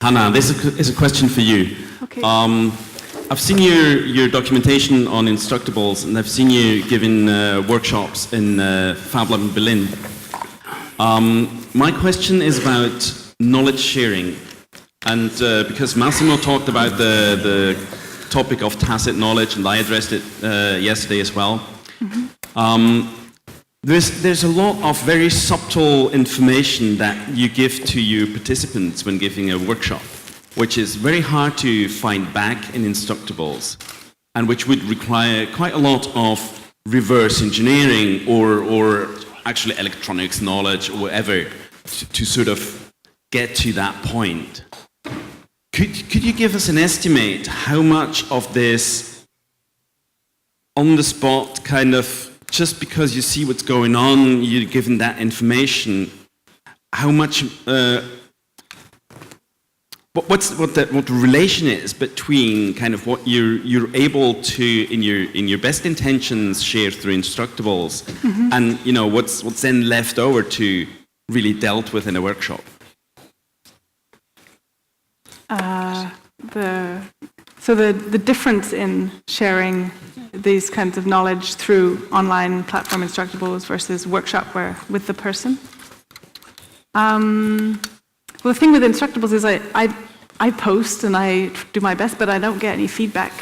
Hannah, this is a question for you. Okay. I've seen your documentation on Instructables, and I've seen you giving workshops in Fab Lab in Berlin. My question is about knowledge sharing, and because Massimo talked about the topic of tacit knowledge, and I addressed it yesterday as well. Mm-hmm. There's a lot of very subtle information that you give to your participants when giving a workshop, which is very hard to find back in Instructables, and which would require quite a lot of reverse engineering or actually electronics knowledge or whatever to sort of get to that point. Could you give us an estimate how much of this on-the-spot kind of, just because you see what's going on, you're given that information, how much, what the relation is between kind of what you're able to, in your best intentions, share through Instructables, mm-hmm. and what's then left over to really dealt with in a workshop? The difference in sharing these kinds of knowledge through online platform Instructables versus workshop where with the person. Well, the thing with Instructables is I post and I do my best, but I don't get any feedback.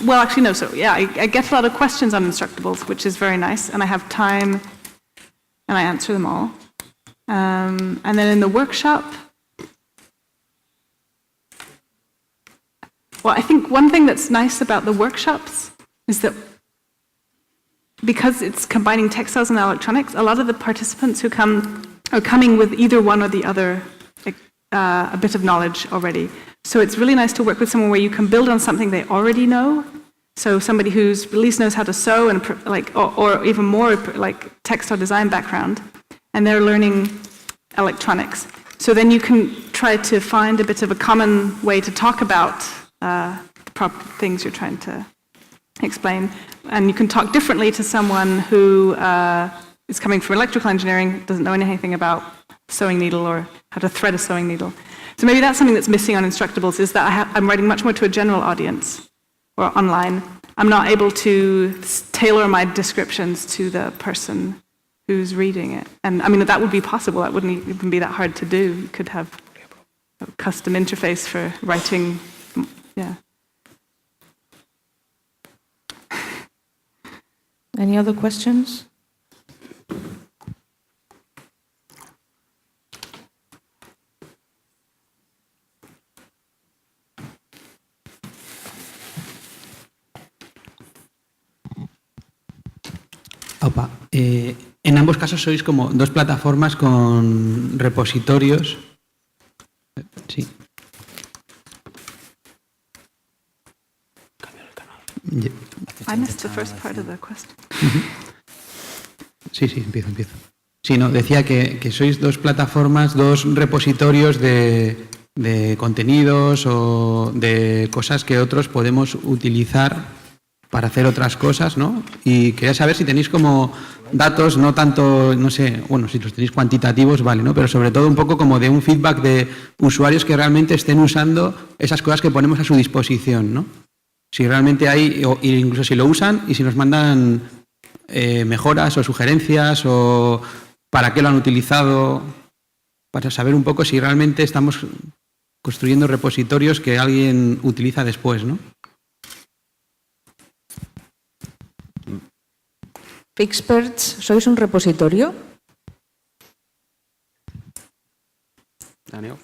Well, actually, no. So yeah, I get a lot of questions on Instructables, which is very nice, and I have time, and I answer them all. And then in the workshop, well, I think one thing that's nice about the workshops is that because it's combining textiles and electronics, a lot of the participants who come are coming with either one or the other, a bit of knowledge already. So it's really nice to work with someone where you can build on something they already know. So somebody who's at least knows how to sew and or even more like textile design background, and they're learning electronics. So then you can try to find a bit of a common way to talk about the proper things you're trying to explain. And you can talk differently to someone who is coming from electrical engineering, doesn't know anything about sewing needle or how to thread a sewing needle. So maybe that's something that's missing on Instructables, is that I'm writing much more to a general audience or online. I'm not able to tailor my descriptions to the person who's reading it. And I mean, that would be possible. That wouldn't even be that hard to do. You could have a custom interface for writing. Yeah. Any other questions? Opa, en ambos casos sois como dos plataformas con repositorios. Sí. I missed the first part of the question. Sí, empiezo. Sí, no, decía que sois dos plataformas, dos repositorios de contenidos o de cosas que otros podemos utilizar para hacer otras cosas, ¿no? Y quería saber si tenéis como datos, no tanto, no sé, bueno, si los tenéis cuantitativos, vale, ¿no? Pero sobre todo un poco como de un feedback de usuarios que realmente estén usando esas cosas que ponemos a su disposición, ¿no? Si realmente hay, o incluso si lo usan y si nos mandan mejoras o sugerencias o para qué lo han utilizado, para saber un poco si realmente estamos construyendo repositorios que alguien utiliza después, ¿no? Experts, ¿sois un repositorio? Daniel?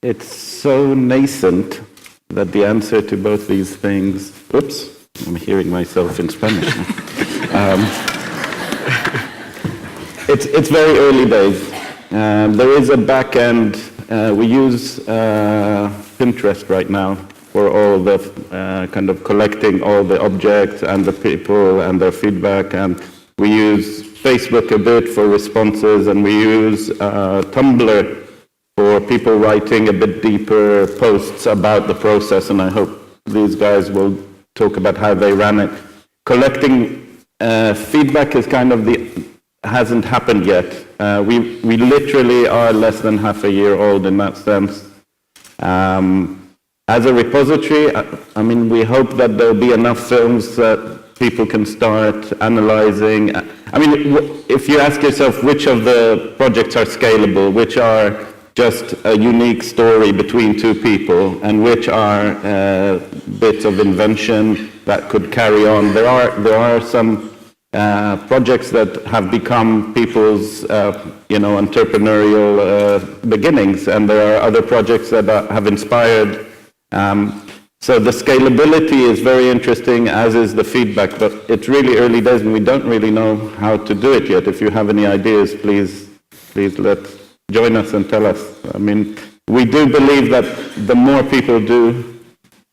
It's so nascent that the answer to both these things... Oops, I'm hearing myself in Spanish. It's very early days. There is a back end. We use Pinterest right now for all the kind of collecting all the objects and the people and their feedback, and we use Facebook a bit for responses, and we use Tumblr for people writing a bit deeper posts about the process, and I hope these guys will talk about how they ran it. Collecting feedback is kind of the hasn't happened yet. We literally are less than half a year old in that sense. As a repository, I mean, we hope that there'll be enough films that people can start analyzing. I mean, if you ask yourself which of the projects are scalable, which are just a unique story between two people, and which are bits of invention that could carry on, there are some projects that have become people's, entrepreneurial beginnings, and there are other projects that have inspired. So the scalability is very interesting, as is the feedback, but it's really early days and we don't really know how to do it yet. If you have any ideas, please join us and tell us. I mean, we do believe that the more people do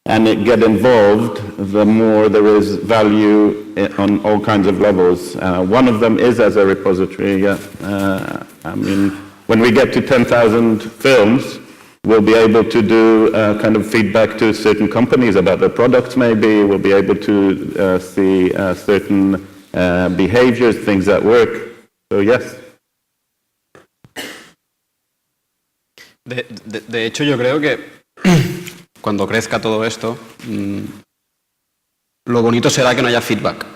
and get involved, the more there is value on all kinds of levels. One of them is as a repository, yeah. I mean, when we get to 10,000 films, we'll be able to do kind of feedback to certain companies about their products maybe. We'll be able to see certain behaviors, things that work. So yes. De hecho, yo creo que cuando crezca todo esto, lo bonito será que no haya feedback.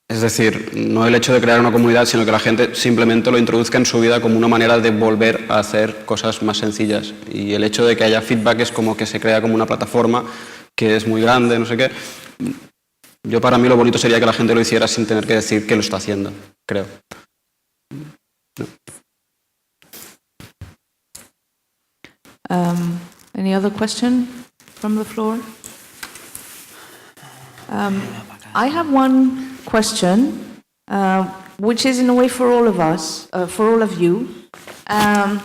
Es decir, no el hecho de crear una comunidad, sino que la gente simplemente lo introduzca en su vida como una manera de volver a hacer cosas más sencillas. Y el hecho de que haya feedback es como que se crea como una plataforma que es muy grande, no sé qué. Yo, para mí, lo bonito sería que la gente lo hiciera sin tener que decir que lo está haciendo, creo. No. Any other question from the floor? I have one question, which is in a way for all of us, for all of you. And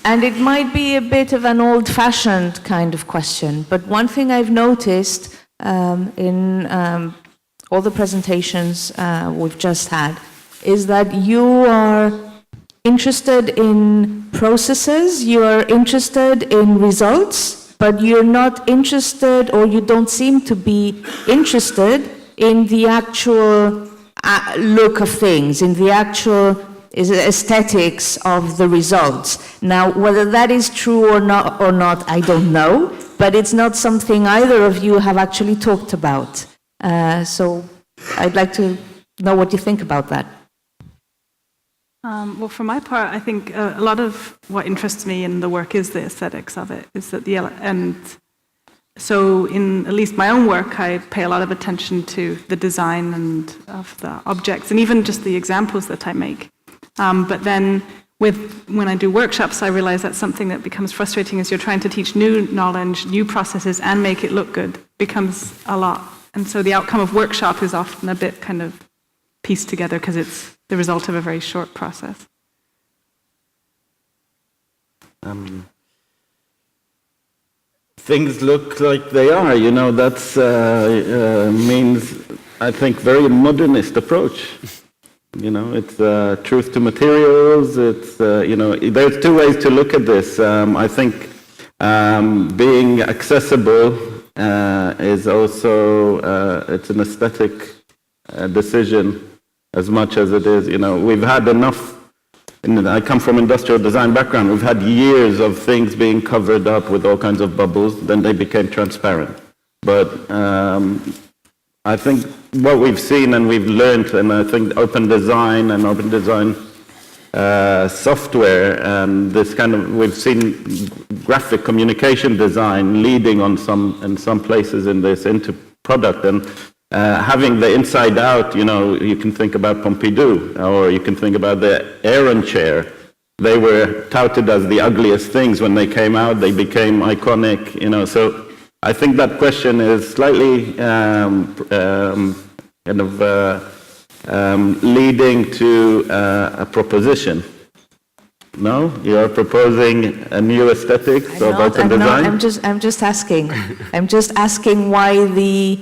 it might be a bit of an old-fashioned kind of question, but one thing I've noticed in all the presentations we've just had is that you are interested in processes, you are interested in results, but you're not interested, or you don't seem to be interested in the actual look of things, in the actual aesthetics of the results. Now, whether that is true or not, I don't know, but it's not something either of you have actually talked about. So I'd like to know what you think about that. Well, for my part, I think a lot of what interests me in the work is the aesthetics of it. Is that and so in at least my own work, I pay a lot of attention to the design and of the objects, and even just the examples that I make. But then when I do workshops, I realize that's something that becomes frustrating as you're trying to teach new knowledge, new processes, and make it look good. Becomes a lot. And so the outcome of workshop is often a bit kind of pieced together because it's the result of a very short process. Things look like they are, that's means, I think, very modernist approach. It's truth to materials, it's, there's two ways to look at this. I think being accessible is also, it's an aesthetic decision as much as it is, we've had enough, I come from industrial design background, we've had years of things being covered up with all kinds of bubbles, then they became transparent. But I think what we've seen and we've learned, and I think open design and open design software and this kind of, we've seen graphic communication design leading in some places in this into product, and having the inside out, you can think about Pompidou, or you can think about the Aeron chair. They were touted as the ugliest things when they came out. They became iconic, so I think that question is slightly leading to a proposition. No? You are proposing a new aesthetics of open design? I'm just asking. I'm just asking why the,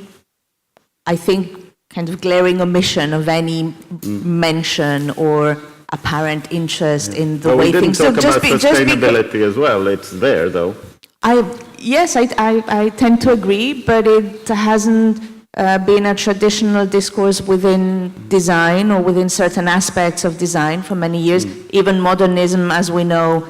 I think, kind of glaring omission of any mention or apparent interest in the way things. We didn't talk about sustainability as well. It's there, though. Yes, I tend to agree, but it hasn't been a traditional discourse within design or within certain aspects of design for many years. Even modernism, as we know,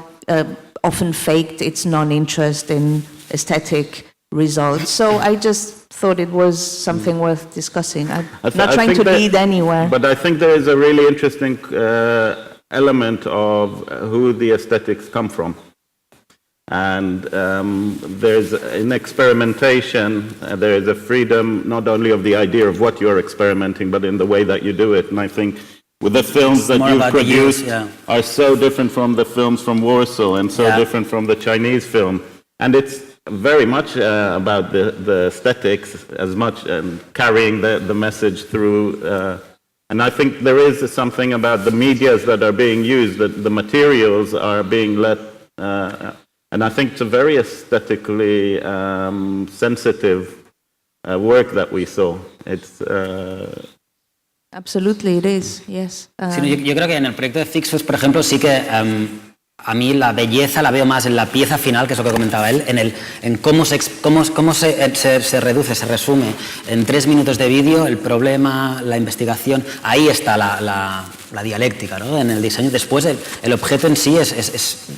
often faked its non-interest in aesthetic results. So I just thought it was something worth discussing. I'm not trying to lead anywhere. But I think there is a really interesting element of who the aesthetics come from. And there's in experimentation, there is a freedom not only of the idea of what you're experimenting, but in the way that you do it. And I think with the films that more you've about the use, produced are so different from the films from Warsaw and so different from the Chinese film. And it's very much about the aesthetics as much and carrying the message through. And I think there is something about the medias that are being used, that the materials are being let. And I think it's a very aesthetically sensitive work that we saw. It's Absolutely, it is, yes. Sí, no, yo creo que en el proyecto de Fixus, por ejemplo, sí que a mí la belleza la veo más en la pieza final, que es lo que comentaba él, en cómo se reduce, se resume en 3 minutos de vídeo el problema, la investigación. Ahí está la dialéctica, ¿no? En el diseño. Después el objeto en sí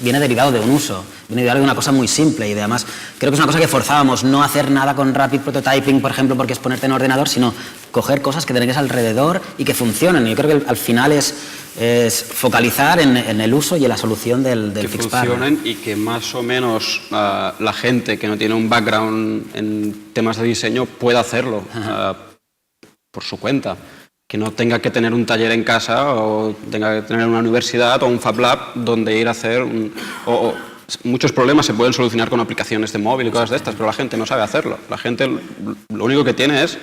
viene derivado de un uso, viene derivado de una cosa muy simple y además creo que es una cosa que forzábamos, no hacer nada con rapid prototyping, por ejemplo, porque es ponerte en ordenador, sino coger cosas que tenés alrededor y que funcionen. Y yo creo que al final es focalizar en el uso y en la solución del que FixPar. funcionen y que más o menos la gente que no tiene un background en temas de diseño pueda hacerlo por su cuenta. Que no tenga que tener un taller en casa o tenga que tener una universidad o un Fab Lab donde ir a hacer muchos problemas se pueden solucionar con aplicaciones de móvil y cosas de estas, pero la gente no sabe hacerlo. La gente lo único que tiene es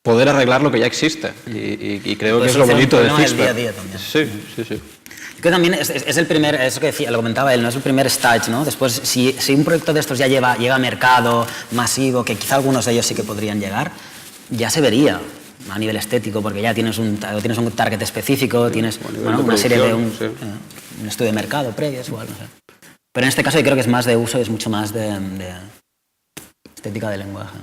poder arreglar lo que ya existe y creo que es lo bonito de Fixpar. Fixpar. El día a día también. Sí. Que también es el primer, eso que decía, lo comentaba él, no es el primer stage, ¿no? Después, si un proyecto de estos ya llega a mercado masivo, que quizá algunos de ellos sí que podrían llegar, ya se vería a nivel estético, porque ya tienes un target específico, tienes una serie de un estudio de mercado previo, igual, no sé. Pero en este caso yo creo que es más de uso y es mucho más de estética del lenguaje.